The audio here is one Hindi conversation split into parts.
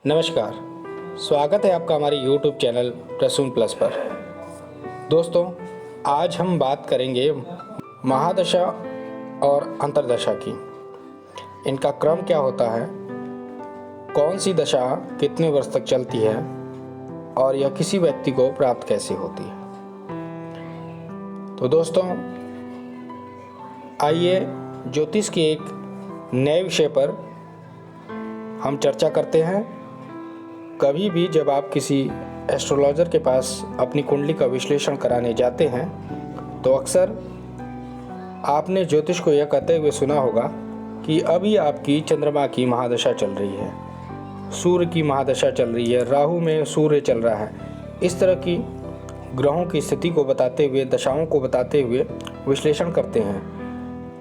नमस्कार, स्वागत है आपका हमारे YouTube चैनल प्रसून प्लस पर। दोस्तों, आज हम बात करेंगे महादशा और अंतर्दशा की। इनका क्रम क्या होता है, कौन सी दशा कितने वर्ष तक चलती है और यह किसी व्यक्ति को प्राप्त कैसे होती है। तो दोस्तों, आइए ज्योतिष के एक नए विषय पर हम चर्चा करते हैं। कभी भी जब आप किसी एस्ट्रोलॉजर के पास अपनी कुंडली का विश्लेषण कराने जाते हैं तो अक्सर आपने ज्योतिष को यह कहते हुए सुना होगा कि अभी आपकी चंद्रमा की महादशा चल रही है, सूर्य की महादशा चल रही है, राहु में सूर्य चल रहा है। इस तरह की ग्रहों की स्थिति को बताते हुए, दशाओं को बताते हुए विश्लेषण करते हैं,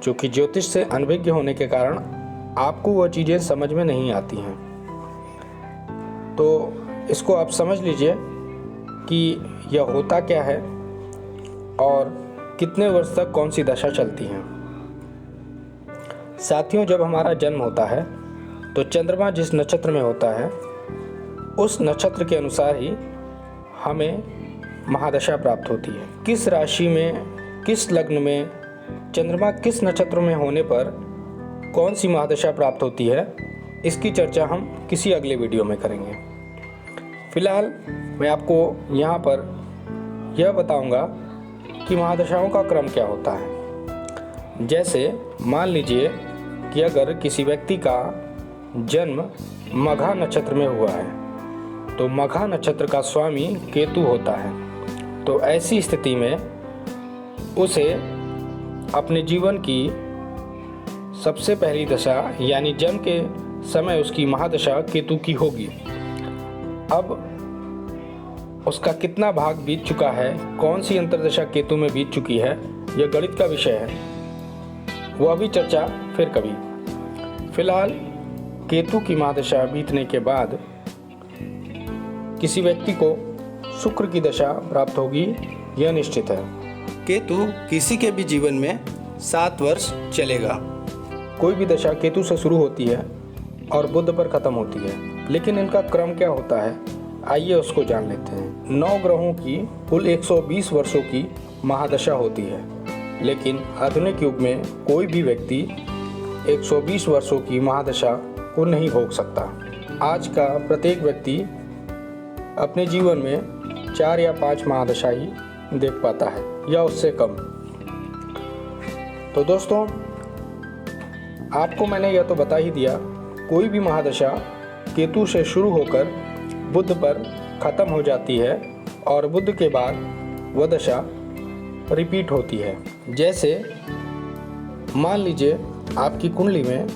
जो कि ज्योतिष से अनभिज्ञ होने के कारण आपको वह चीज़ें समझ में नहीं आती हैं। तो इसको आप समझ लीजिए कि यह होता क्या है और कितने वर्ष तक कौन सी दशा चलती है। साथियों, जब हमारा जन्म होता है तो चंद्रमा जिस नक्षत्र में होता है उस नक्षत्र के अनुसार ही हमें महादशा प्राप्त होती है। किस राशि में, किस लग्न में, चंद्रमा किस नक्षत्र में होने पर कौन सी महादशा प्राप्त होती है, इसकी चर्चा हम किसी अगले वीडियो में करेंगे। फिलहाल मैं आपको यहाँ पर यह बताऊँगा कि महादशाओं का क्रम क्या होता है। जैसे मान लीजिए कि अगर किसी व्यक्ति का जन्म मघा नक्षत्र में हुआ है तो मघा नक्षत्र का स्वामी केतु होता है। तो ऐसी स्थिति में उसे अपने जीवन की सबसे पहली दशा यानी जन्म के समय उसकी महादशा केतु की होगी। अब उसका कितना भाग बीत चुका है, कौन सी अंतर्दशा केतु में बीत चुकी है, यह गणित का विषय है, वह भी चर्चा फिर कभी। फिलहाल केतु की महादशा बीतने के बाद किसी व्यक्ति को शुक्र की दशा प्राप्त होगी, यह निश्चित है। केतु किसी के भी जीवन में 7 वर्ष चलेगा। कोई भी दशा केतु से शुरू होती है और बुध पर खत्म होती है, लेकिन इनका क्रम क्या होता है, आइए उसको जान लेते हैं। 9 ग्रहों की कुल 120 वर्षों की महादशा होती है, लेकिन आधुनिक युग में कोई भी व्यक्ति 120 वर्षों की महादशा को नहीं भोग सकता। आज का प्रत्येक व्यक्ति अपने जीवन में 4 या 5 महादशा ही देख पाता है या उससे कम। तो दोस्तों, आपको मैंने यह तो बता ही दिया, कोई भी महादशा केतु से शुरू होकर बुध पर ख़त्म हो जाती है और बुध के बाद वह दशा रिपीट होती है। जैसे मान लीजिए आपकी कुंडली में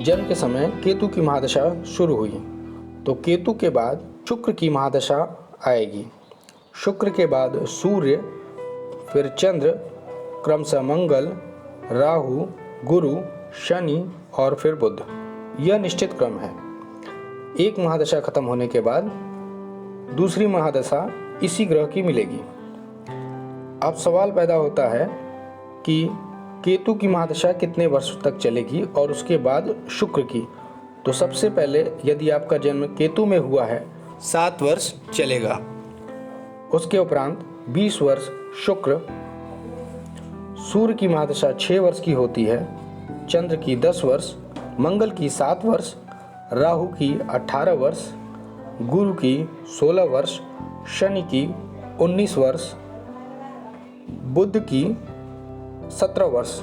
जन्म के समय केतु की महादशा शुरू हुई, तो केतु के बाद शुक्र की महादशा आएगी, शुक्र के बाद सूर्य, फिर चंद्र, क्रमशः मंगल, राहु, गुरु, शनि और फिर बुध। यह निश्चित क्रम है। एक महादशा खत्म होने के बाद दूसरी महादशा इसी ग्रह की मिलेगी। अब सवाल पैदा होता है कि केतु की महादशा कितने वर्ष तक चलेगी और उसके बाद शुक्र की। तो सबसे पहले यदि आपका जन्म केतु में हुआ है 7 वर्ष चलेगा, उसके उपरांत 20 वर्ष शुक्र, सूर्य की महादशा 6 वर्ष की होती है, चंद्र की 10 वर्ष, मंगल की 7 वर्ष, राहु की 18 वर्ष, गुरु की 16 वर्ष, शनि की 19 वर्ष, बुध की 17 वर्ष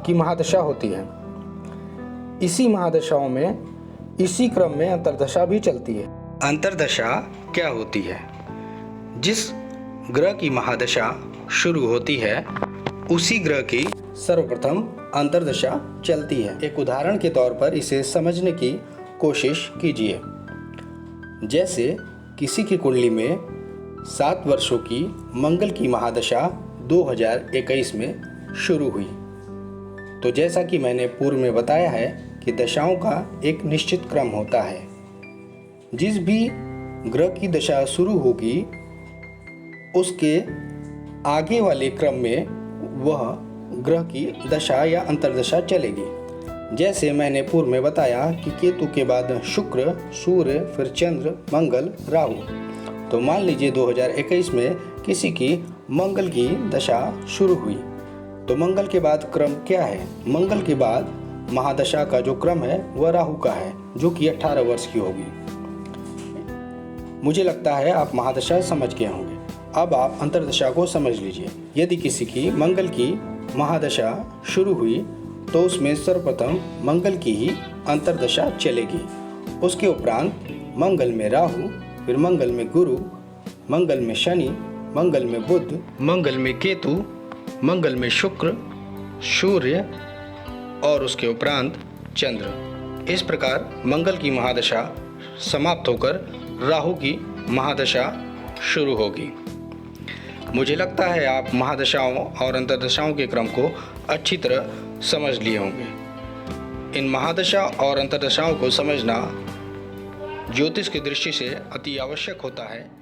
की महादशा होती है। इसी महादशाओं में, इसी क्रम में अंतर्दशा भी चलती है। अंतर्दशा क्या होती है? जिस ग्रह की महादशा शुरू होती है उसी ग्रह की सर्वप्रथम अंतर्दशा चलती है। एक उदाहरण के तौर पर इसे समझने की कोशिश कीजिए। जैसे किसी की कुंडली में 7 वर्षों की मंगल की महादशा 2021 में शुरू हुई, तो जैसा कि मैंने पूर्व में बताया है कि दशाओं का एक निश्चित क्रम होता है। जिस भी ग्रह की दशा शुरू होगी उसके आगे वाले क्रम में वह ग्रह की दशा या अंतर्दशा चलेगी। जैसे मैंने पूर्व में बताया कि केतु के बाद शुक्र, सूर्य, फिर चंद्र, मंगल, राहु। तो मान लीजिए 2021 में किसी की मंगल की दशा शुरू हुई, तो मंगल के बाद क्रम क्या है? मंगल के बाद महादशा का जो क्रम है वह राहु का है, जो कि 18 वर्ष की होगी। मुझे लगता है आप महादशा समझ गए होंगे। अब आप अंतर्दशा को समझ लीजिए। यदि किसी की मंगल की महादशा शुरू हुई तो उसमें सर्वप्रथम मंगल की ही अंतर्दशा चलेगी। उसके उपरांत मंगल में राहु, फिर मंगल में गुरु, मंगल में शनि, मंगल में बुध, मंगल में केतु, मंगल में शुक्र, सूर्य और उसके उपरांत चंद्र। इस प्रकार मंगल की महादशा समाप्त होकर राहु की महादशा शुरू होगी। मुझे लगता है आप महादशाओं और अंतर्दशाओं के क्रम को अच्छी तरह समझ लिए होंगे। इन महादशा और अंतर्दशाओं को समझना ज्योतिष की दृष्टि से अति आवश्यक होता है।